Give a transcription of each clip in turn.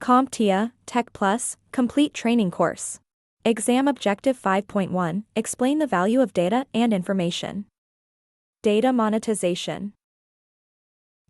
CompTIA Tech Plus Complete Training Course. Exam Objective 5.1 Explain the value of data and information. Data monetization.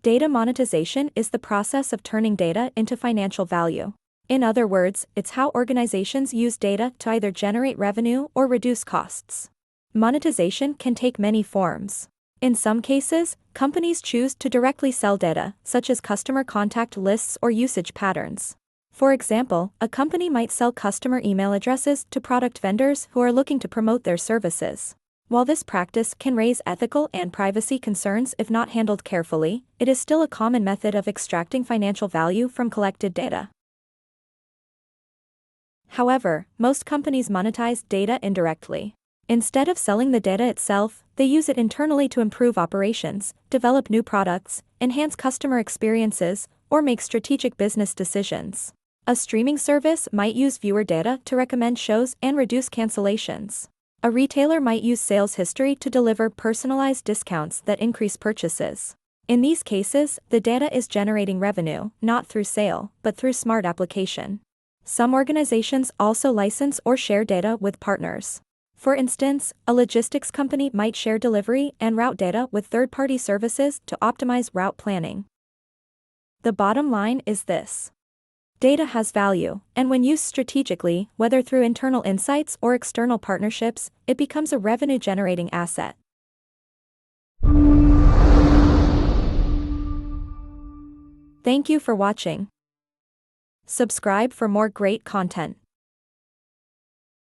Data monetization is the process of turning data into financial value. In other words, it's how organizations use data to either generate revenue or reduce costs. Monetization can take many forms. In some cases, companies choose to directly sell data, such as customer contact lists or usage patterns. For example, a company might sell customer email addresses to product vendors who are looking to promote their services. While this practice can raise ethical and privacy concerns if not handled carefully, it is still a common method of extracting financial value from collected data. However, most companies monetize data indirectly. Instead of selling the data itself, they use it internally to improve operations, develop new products, enhance customer experiences, or make strategic business decisions. A streaming service might use viewer data to recommend shows and reduce cancellations. A retailer might use sales history to deliver personalized discounts that increase purchases. In these cases, the data is generating revenue, not through sale, but through smart application. Some organizations also license or share data with partners. For instance, a logistics company might share delivery and route data with third-party services to optimize route planning. The bottom line is this. Data has value, and when used strategically, whether through internal insights or external partnerships, it becomes a revenue-generating asset. Thank you for watching. Subscribe for more great content.